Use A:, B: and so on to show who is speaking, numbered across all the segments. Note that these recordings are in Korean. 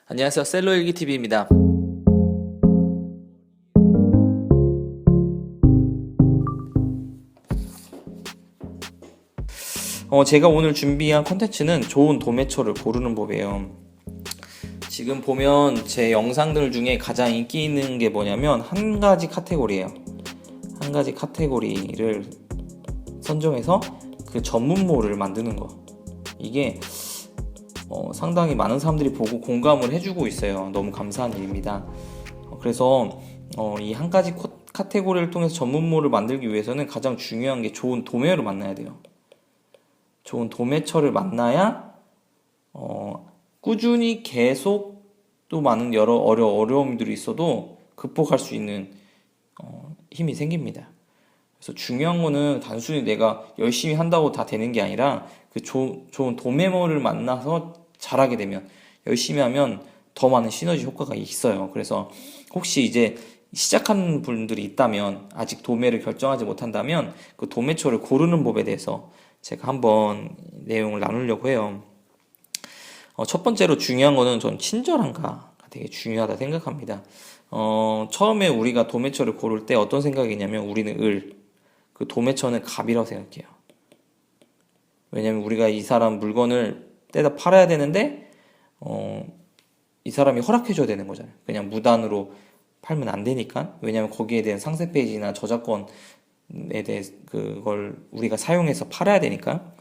A: 안녕하세요. 셀러일기TV입니다. 제가 오늘 준비한 컨텐츠는 좋은 도매처를 고르는 법이에요. 지금 보면 제 영상들 중에 가장 인기 있는 게 뭐냐면 한 가지 카테고리예요. 한 가지 카테고리를 선정해서 그 전문모를 만드는 거. 이게 상당히 많은 사람들이 보고 공감을 해주고 있어요. 너무 감사한 일입니다. 그래서 이 한 가지 카테고리를 통해서 전문모를 만들기 위해서는 가장 중요한 게 좋은 도매를 만나야 돼요. 좋은 도매처를 만나야 꾸준히 계속 또 많은 여러 어려움들이 있어도 극복할 수 있는 힘이 생깁니다. 그래서 중요한 거는 단순히 내가 열심히 한다고 다 되는 게 아니라 그 좋은 도매모를 만나서 잘하게 되면, 열심히 하면 더 많은 시너지 효과가 있어요. 그래서 혹시 이제 시작하는 분들이 있다면, 아직 도매를 결정하지 못한다면 그 도매처를 고르는 법에 대해서 제가 한번 내용을 나누려고 해요. 첫 번째로 중요한 거는 전 친절한가가 되게 중요하다 생각합니다. 처음에 우리가 도매처를 고를 때 어떤 생각이냐면 우리는 그 도매처는 갑이라고 생각해요. 왜냐면 우리가 이 사람 물건을 떼다 팔아야 되는데 이 사람이 허락해줘야 되는 거잖아요. 그냥 무단으로 팔면 안 되니까. 왜냐면 거기에 대한 상세 페이지나 저작권에 대해 그걸 우리가 사용해서 팔아야 되니까.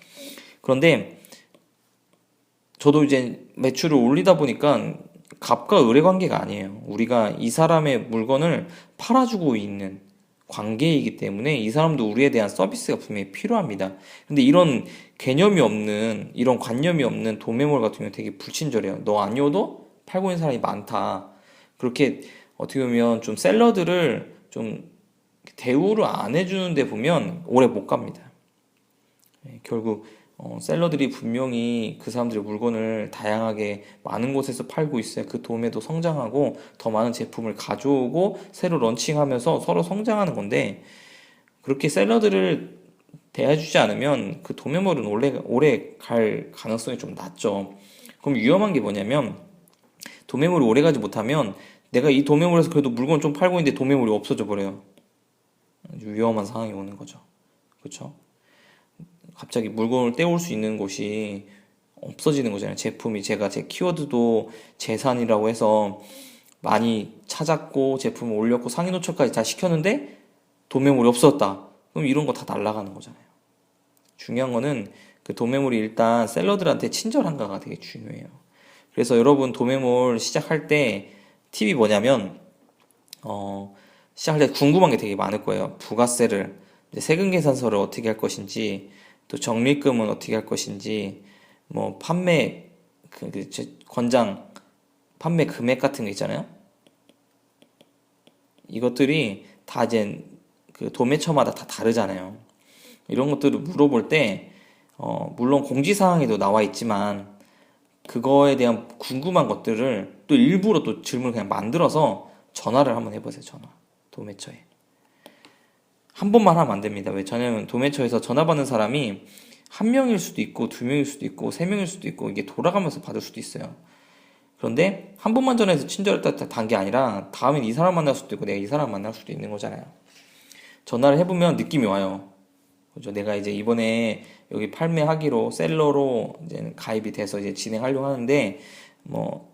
A: 그런데 저도 이제 매출을 올리다 보니까 갑과 을의 관계가 아니에요. 우리가 이 사람의 물건을 팔아주고 있는 관계이기 때문에 이 사람도 우리에 대한 서비스가 분명히 필요합니다. 근데 이런 개념이 없는, 이런 관념이 없는 도매몰 같은 경우는 되게 불친절해요. 너 아니어도 팔고 있는 사람이 많다. 그렇게 어떻게 보면 좀 셀러들을 좀 대우를 안 해주는데 보면 오래 못 갑니다. 결국 셀러들이 분명히 그 사람들의 물건을 다양하게 많은 곳에서 팔고 있어요. 그 도매도 성장하고 더 많은 제품을 가져오고 새로 런칭하면서 서로 성장하는 건데, 그렇게 셀러들을 대해주지 않으면 그 도매몰은 오래 갈 가능성이 좀 낮죠. 그럼 위험한 게 뭐냐면, 도매몰이 오래 가지 못하면 내가 이 도매몰에서 그래도 물건 좀 팔고 있는데 도매몰이 없어져 버려요. 아주 위험한 상황이 오는 거죠. 그렇죠? 갑자기 물건을 떼올 수 있는 곳이 없어지는 거잖아요. 제가 제 키워드도 재산이라고 해서 많이 찾았고 제품을 올렸고 상위 노출까지 다 시켰는데 도매물이 없었다. 그럼 이런 거 다 날아가는 거잖아요. 중요한 거는 그 도매물이 일단 셀러들한테 친절한가가 되게 중요해요. 그래서 여러분 도매물 시작할 때 팁이 뭐냐면 시작할 때 궁금한 게 되게 많을 거예요. 부가세를, 세금 계산서를 어떻게 할 것인지, 또 적립금은 어떻게 할 것인지, 뭐 판매 권장 판매 금액 같은 거 있잖아요. 이것들이 다 이제 그 도매처마다 다 다르잖아요. 이런 것들을 물어볼 때 물론 공지사항에도 나와 있지만 그거에 대한 궁금한 것들을 또 일부러 또 질문을 그냥 만들어서 전화를 한번 해보세요. 도매처에. 한 번만 하면 안 됩니다. 왜? 저는 도매처에서 전화 받는 사람이 한 명일 수도 있고 두 명일 수도 있고 세 명일 수도 있고 이게 돌아가면서 받을 수도 있어요. 그런데 한 번만 전화해서 친절했다 단 게 아니라 다음엔 이 사람 만날 수도 있고 내가 이 사람 만날 수도 있는 거잖아요. 전화를 해보면 느낌이 와요. 그죠? 내가 이제 이번에 여기 판매하기로 셀러로 이제 가입이 돼서 이제 진행하려고 하는데 뭐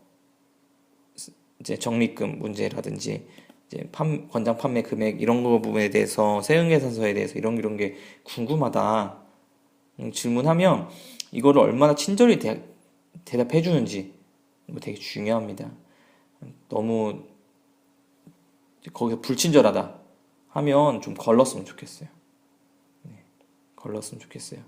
A: 이제 적립금 문제라든지 이제 권장 판매 금액 이런 거 부분에 대해서 세금계산서에 대해서 이런 게 궁금하다 질문하면 이거를 얼마나 친절히 대답해 주는지 이거 되게 중요합니다. 너무 거기서 불친절하다 하면 좀 걸렀으면 좋겠어요. 걸렀으면 좋겠어요.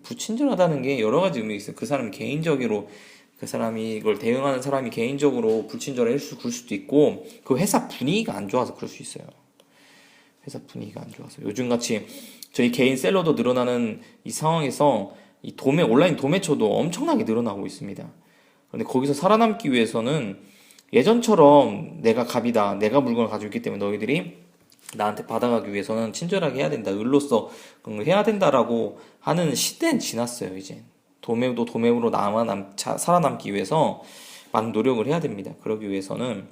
A: 불친절하다는 게 여러 가지 의미가 있어요. 그 사람이 개인적으로, 그 사람이 이걸 대응하는 사람이 개인적으로 불친절할 글 수도 있고, 그 회사 분위기가 안 좋아서 그럴 수 있어요. 회사 분위기가 안 좋아서. 요즘같이 저희 개인 셀러도 늘어나는 이 상황에서 이 온라인 도매처도 엄청나게 늘어나고 있습니다. 그런데 거기서 살아남기 위해서는 예전처럼 내가 갑이다, 내가 물건을 가지고 있기 때문에 너희들이 나한테 받아가기 위해서는 친절하게 해야 된다, 을로서 해야 된다라고 하는 시대는 지났어요. 이제 도매도 도매로 살아남기 위해서 많은 노력을 해야 됩니다. 그러기 위해서는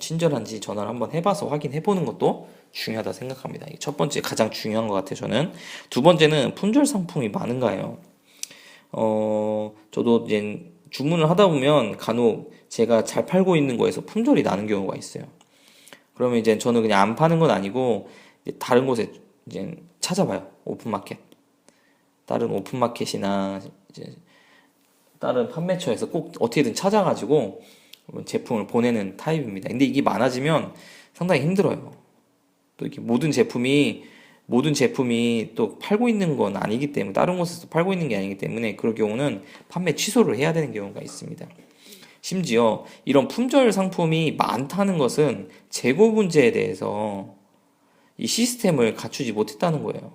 A: 친절한지 전화를 한번 해봐서 확인해보는 것도 중요하다 생각합니다. 이게 첫 번째 가장 중요한 것 같아요, 저는. 두 번째는 품절 상품이 많은가요? 저도 이제 주문을 하다 보면 간혹 제가 잘 팔고 있는 거에서 품절이 나는 경우가 있어요. 그러면 이제 저는 그냥 안 파는 건 아니고 이제 다른 곳에 이제 찾아봐요. 오픈마켓. 다른 오픈마켓이나 이제 다른 판매처에서 꼭 어떻게든 찾아가지고 제품을 보내는 타입입니다. 근데 이게 많아지면 상당히 힘들어요. 또 이렇게 모든 제품이 또 팔고 있는 건 아니기 때문에 다른 곳에서 팔고 있는 게 아니기 때문에 그럴 경우는 판매 취소를 해야 되는 경우가 있습니다. 심지어 이런 품절 상품이 많다는 것은 재고 문제에 대해서 이 시스템을 갖추지 못했다는 거예요.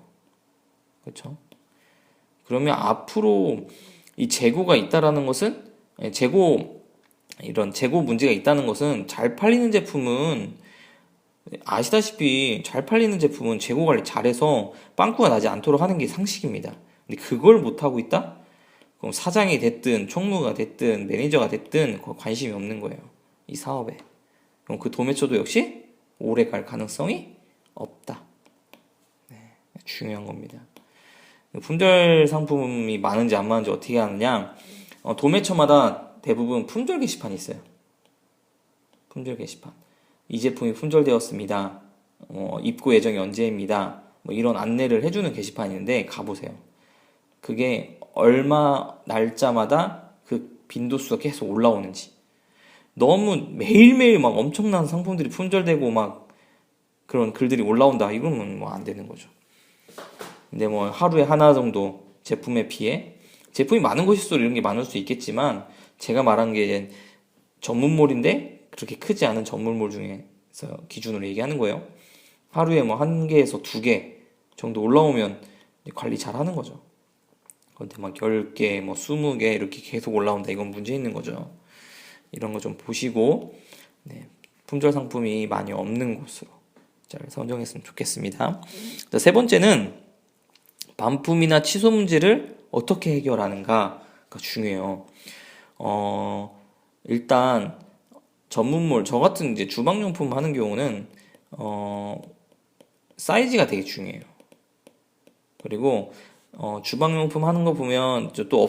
A: 그렇죠? 그러면 앞으로 이 재고가 있다라는 것은 이런 재고 문제가 있다는 것은 잘 팔리는 제품은 아시다시피 잘 팔리는 제품은 재고 관리 잘해서 빵꾸가 나지 않도록 하는 게 상식입니다. 근데 그걸 못하고 있다? 그럼 사장이 됐든 총무가 됐든 매니저가 됐든 관심이 없는 거예요. 이 사업에. 그럼 그 도매처도 역시 오래 갈 가능성이 없다. 네, 중요한 겁니다. 품절 상품이 많은지 안 많은지 어떻게 하느냐? 도매처마다 대부분 품절 게시판이 있어요. 품절 게시판. 이 제품이 품절되었습니다. 입고 예정이 언제입니다. 뭐 이런 안내를 해주는 게시판이 있는데 가보세요. 그게 얼마 날짜마다 그 빈도수가 계속 올라오는지. 너무 매일매일 막 엄청난 상품들이 품절되고 막 그런 글들이 올라온다. 이러면 뭐 안 되는 거죠. 근데 뭐 하루에 하나 정도 제품에 비해 제품이 많은 곳일수록 이런 게 많을 수 있겠지만 제가 말한 게 이제 전문몰인데 그렇게 크지 않은 전문몰 중에서 기준으로 얘기하는 거예요. 하루에 뭐 한 개에서 두 개 정도 올라오면 관리 잘 하는 거죠. 근데 막 10개, 뭐 20개 이렇게 계속 올라온다. 이건 문제 있는 거죠. 이런 거 좀 보시고 네, 품절 상품이 많이 없는 곳으로 잘 선정했으면 좋겠습니다. 자, 세 번째는 반품이나 취소 문제를 어떻게 해결하는가가 중요해요. 일단 전문몰, 저 같은 이제 주방용품 하는 경우는 사이즈가 되게 중요해요. 그리고 주방용품 하는 거 보면 또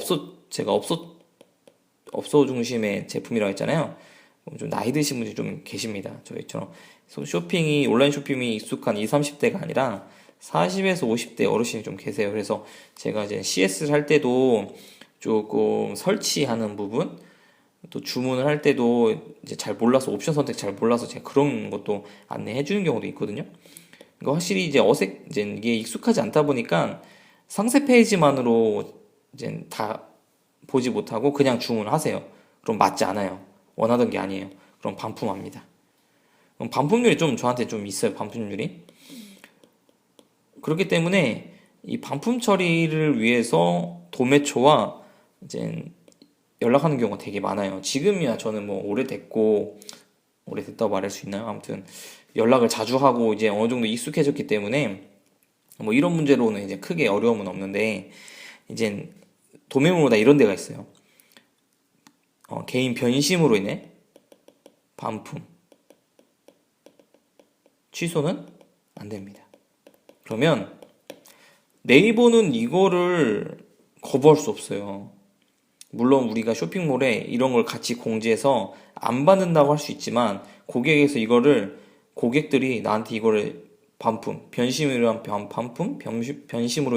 A: 제가 업소 중심의 제품이라고 했잖아요. 좀 나이 드신 분들이 좀 계십니다. 저희처럼 온라인 쇼핑이 익숙한 20, 30대가 아니라 40에서 50대 어르신이 좀 계세요. 그래서 제가 이제 CS를 할 때도 조금 설치하는 부분, 또 주문을 할 때도 이제 잘 몰라서 옵션 선택 잘 몰라서 제가 그런 것도 안내해 주는 경우도 있거든요. 그러니까 확실히 이제 이제 이게 익숙하지 않다 보니까 상세 페이지만으로 이제 다 보지 못하고 그냥 주문을 하세요. 그럼 맞지 않아요. 원하던 게 아니에요. 그럼 반품합니다. 그럼 반품률이 좀 저한테 좀 있어요. 반품률이. 그렇기 때문에 이 반품 처리를 위해서 도매처와 이제 연락하는 경우가 되게 많아요. 지금이야 저는 뭐 오래됐다고 말할 수 있나요? 아무튼 연락을 자주 하고 이제 어느 정도 익숙해졌기 때문에 뭐 이런 문제로는 이제 크게 어려움은 없는데 이제 도매물보다 이런 데가 있어요. 개인 변심으로 인해 반품 취소는 안 됩니다. 그러면 네이버는 이거를 거부할 수 없어요. 물론 우리가 쇼핑몰에 이런 걸 같이 공지해서 안 받는다고 할 수 있지만 고객들이 나한테 이거를 변심으로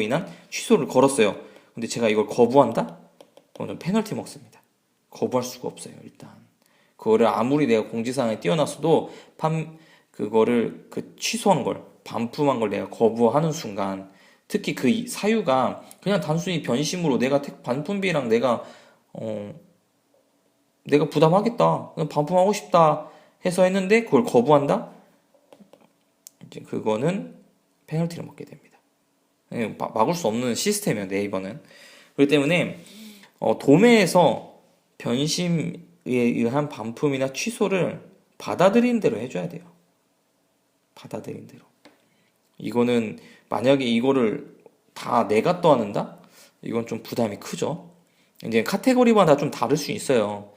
A: 인한 취소를 걸었어요. 근데 제가 이걸 거부한다? 그러면 페널티 먹습니다. 거부할 수가 없어요, 일단. 그거를 아무리 내가 공지사항에 띄워놨어도 취소한 걸, 반품한 걸 내가 거부하는 순간, 특히 그 사유가 그냥 단순히 변심으로 반품비랑 내가 부담하겠다, 그냥 반품하고 싶다 해서 했는데 그걸 거부한다? 이제 그거는 페널티를 먹게 됩니다. 막을 수 없는 시스템이에요, 네이버는. 그렇기 때문에 도매에서 변심에 의한 반품이나 취소를 받아들인 대로 해줘야 돼요. 받아들인 대로. 이거는 만약에 이거를 다 내가 떠안는다? 이건 좀 부담이 크죠. 이제 카테고리마다 좀 다를 수 있어요.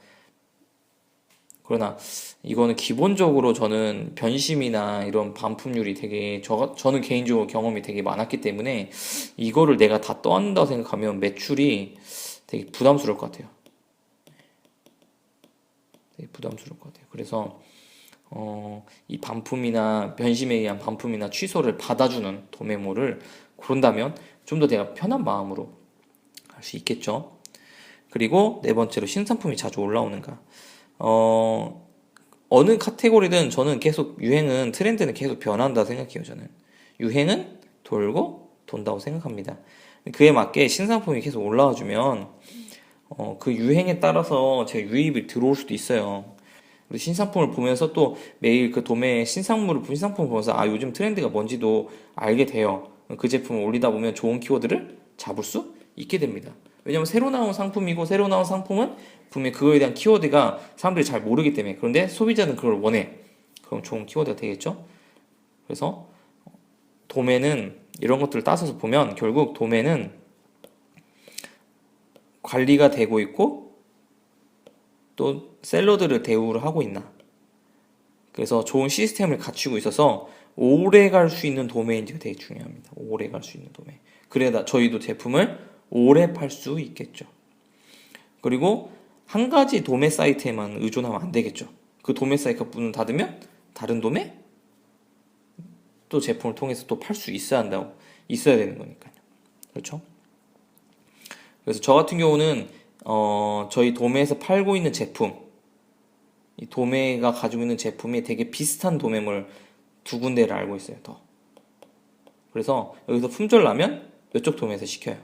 A: 그러나 이거는 기본적으로 저는 변심이나 이런 반품률이 되게 저는 개인적으로 경험이 되게 많았기 때문에 이거를 내가 다 떠안는다고 생각하면 매출이 되게 부담스러울 것 같아요. 되게 부담스러울 것 같아요. 그래서 이 반품이나 변심에 의한 반품이나 취소를 받아주는 도매몰을 고른다면 좀 더 내가 편한 마음으로 할 수 있겠죠. 그리고 네 번째로 신상품이 자주 올라오는가. 어느 카테고리든 저는 계속 유행은 트렌드는 계속 변한다 생각해요. 저는 유행은 돌고 돈다고 생각합니다. 그에 맞게 신상품이 계속 올라와주면 그 유행에 따라서 제 유입이 들어올 수도 있어요. 그리고 신상품을 보면서 또 매일 그 도매의 신상품을 보면서 요즘 트렌드가 뭔지도 알게 돼요. 그 제품을 올리다 보면 좋은 키워드를 잡을 수 있게 됩니다. 왜냐면 새로 나온 상품이고 새로 나온 상품은 분명히 그거에 대한 키워드가 사람들이 잘 모르기 때문에. 그런데 소비자는 그걸 원해. 그럼 좋은 키워드가 되겠죠. 그래서 도매는 이런 것들을 따져서 보면 결국 도매는 관리가 되고 있고 또 셀러들을 대우를 하고 있나. 그래서 좋은 시스템을 갖추고 있어서 오래 갈 수 있는 도매인지가 되게 중요합니다. 오래 갈 수 있는 도매. 그래야 저희도 제품을 오래 팔 수 있겠죠. 그리고 한 가지 도매 사이트에만 의존하면 안 되겠죠. 그 도매 사이트가 문을 닫으면 다른 도매 또 제품을 통해서 또 팔 수 있어야 되는 거니까요. 그렇죠? 그래서 저 같은 경우는 저희 도매에서 팔고 있는 제품, 이 도매가 가지고 있는 제품이 되게 비슷한 도매물 두 군데를 알고 있어요. 더. 그래서 여기서 품절 나면 이쪽 도매에서 시켜요.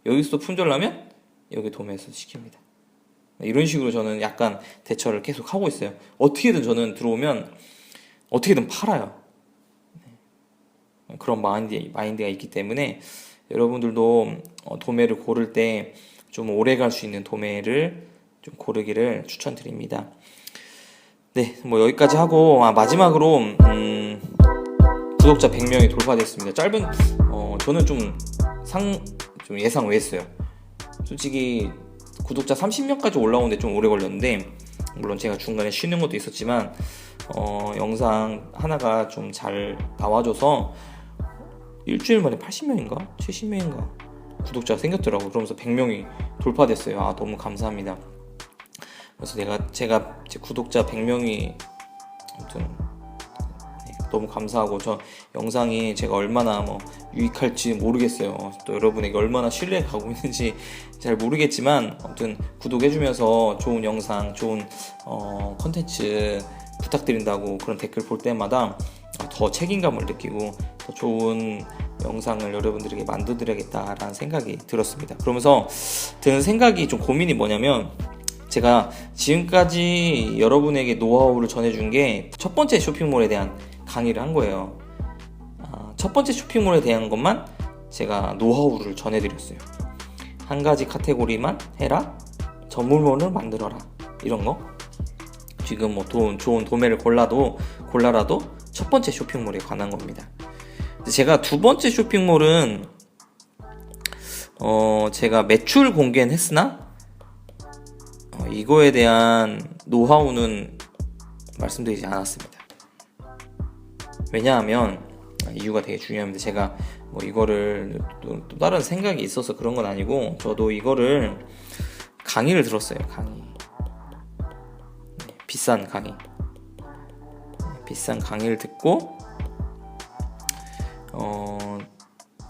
A: 여기서도 품절 나면 여기 도매에서 시킵니다. 이런 식으로 저는 약간 대처를 계속 하고 있어요. 어떻게든 저는 들어오면 어떻게든 팔아요. 그런 마인드가 있기 때문에 여러분들도 도매를 고를 때 좀 오래 갈 수 있는 도매를 좀 고르기를 추천드립니다. 네, 뭐 여기까지 하고 마지막으로 구독자 100명이 돌파됐습니다. 저는 좀 예상 외였어요. 솔직히 구독자 30명까지 올라오는데 좀 오래 걸렸는데, 물론 제가 중간에 쉬는 것도 있었지만 영상 하나가 좀 잘 나와줘서 일주일 만에 80명인가 70명인가 구독자가 생겼더라고요. 그러면서 100명이 돌파됐어요. 너무 감사합니다. 그래서 제가 제 구독자 100명이 아무튼 너무 감사하고, 저 영상이 제가 얼마나 유익할지 모르겠어요. 또 여러분에게 얼마나 신뢰가 가고 있는지 잘 모르겠지만, 아무튼 구독해주면서 좋은 영상, 좋은 컨텐츠 부탁드린다고 그런 댓글 볼 때마다 더 책임감을 느끼고 더 좋은 영상을 여러분들에게 만들어드려야겠다라는 생각이 들었습니다. 그러면서 드는 생각이, 좀 고민이 뭐냐면, 제가 지금까지 여러분에게 노하우를 전해준 게 첫 번째 쇼핑몰에 대한 강의를 한 거예요. 첫 번째 쇼핑몰에 대한 것만 제가 노하우를 전해드렸어요. 한 가지 카테고리만 해라, 전문몰을 만들어라, 이런 거. 지금 좋은 도매를 골라라도 첫 번째 쇼핑몰에 관한 겁니다. 제가 두 번째 쇼핑몰은 제가 매출 공개는 했으나 이거에 대한 노하우는 말씀드리지 않았습니다. 왜냐하면 이유가 되게 중요합니다. 제가 이거를 또 다른 생각이 있어서 그런 건 아니고, 저도 이거를 강의를 들었어요. 비싼 강의를 듣고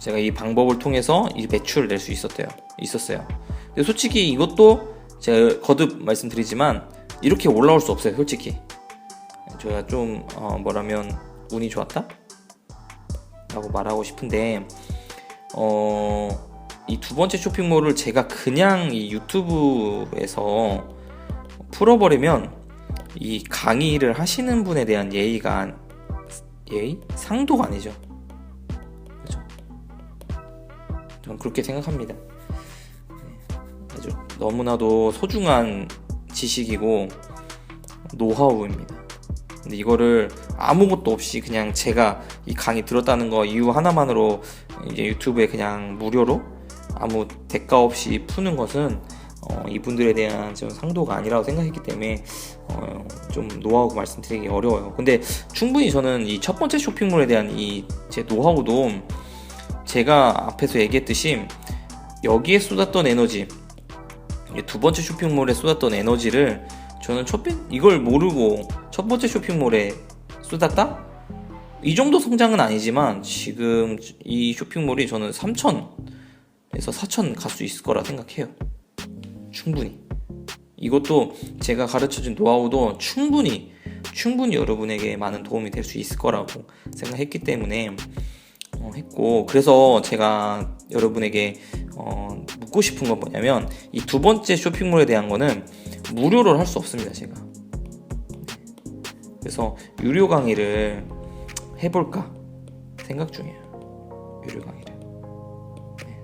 A: 제가 이 방법을 통해서 이 매출을 낼 수 있었어요. 근데 솔직히 이것도 제가 거듭 말씀드리지만 이렇게 올라올 수 없어요. 솔직히 제가 좀 뭐라면 운이 좋았다? 라고 말하고 싶은데, 이 두 번째 쇼핑몰을 제가 그냥 이 유튜브에서 풀어버리면 이 강의를 하시는 분에 대한 상도가 아니죠. 그렇죠? 저는 그렇게 생각합니다. 아주 너무나도 소중한 지식이고 노하우입니다. 근데 이거를 아무것도 없이 그냥 제가 이 강의 들었다는 거 이유 하나만으로 이제 유튜브에 그냥 무료로 아무 대가 없이 푸는 것은 이분들에 대한 좀 상도가 아니라고 생각했기 때문에 좀 노하우 말씀드리기 어려워요. 근데 충분히 저는 이 첫 번째 쇼핑몰에 대한 이 제 노하우도 제가 앞에서 얘기했듯이 여기에 쏟았던 에너지, 두 번째 쇼핑몰에 쏟았던 에너지를 저는 이걸 모르고 첫 번째 쇼핑몰에 쏟았다? 이 정도 성장은 아니지만 지금 이 쇼핑몰이 저는 3천에서 4천 갈 수 있을 거라 생각해요. 충분히. 이것도 제가 가르쳐준 노하우도 충분히 여러분에게 많은 도움이 될 수 있을 거라고 생각했기 때문에 했고, 그래서 제가 여러분에게 묻고 싶은 건 뭐냐면 이 두 번째 쇼핑몰에 대한 거는 무료로 할 수 없습니다, 제가. 그래서 유료 강의를 해볼까 생각 중이에요. 유료 강의를. 네.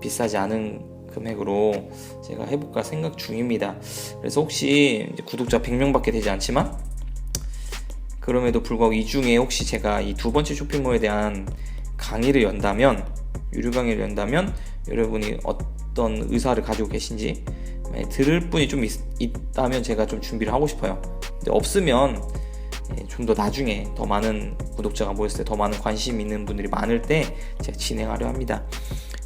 A: 비싸지 않은 금액으로 제가 해볼까 생각 중입니다. 그래서 혹시 이제 구독자 100명밖에 되지 않지만 그럼에도 불구하고 이 중에 혹시 제가 이 두 번째 쇼핑몰에 대한 강의를 연다면, 유료 강의를 연다면 여러분이 어떤 의사를 가지고 계신지 들을 분이 좀 있다면 제가 좀 준비를 하고 싶어요. 근데 없으면 좀 더 나중에 더 많은 구독자가 모였을 때, 더 많은 관심 있는 분들이 많을 때 제가 진행하려 합니다.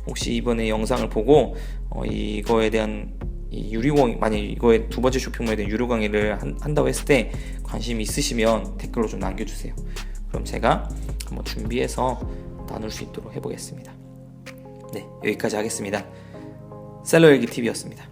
A: 혹시 이번에 영상을 보고 이거에 대한 만약 이거에 두 번째 쇼핑몰에 대한 유료 강의를 한다고 했을 때 관심이 있으시면 댓글로 좀 남겨주세요. 그럼 제가 한번 준비해서 나눌 수 있도록 해보겠습니다. 네, 여기까지 하겠습니다. 셀러일기 TV였습니다.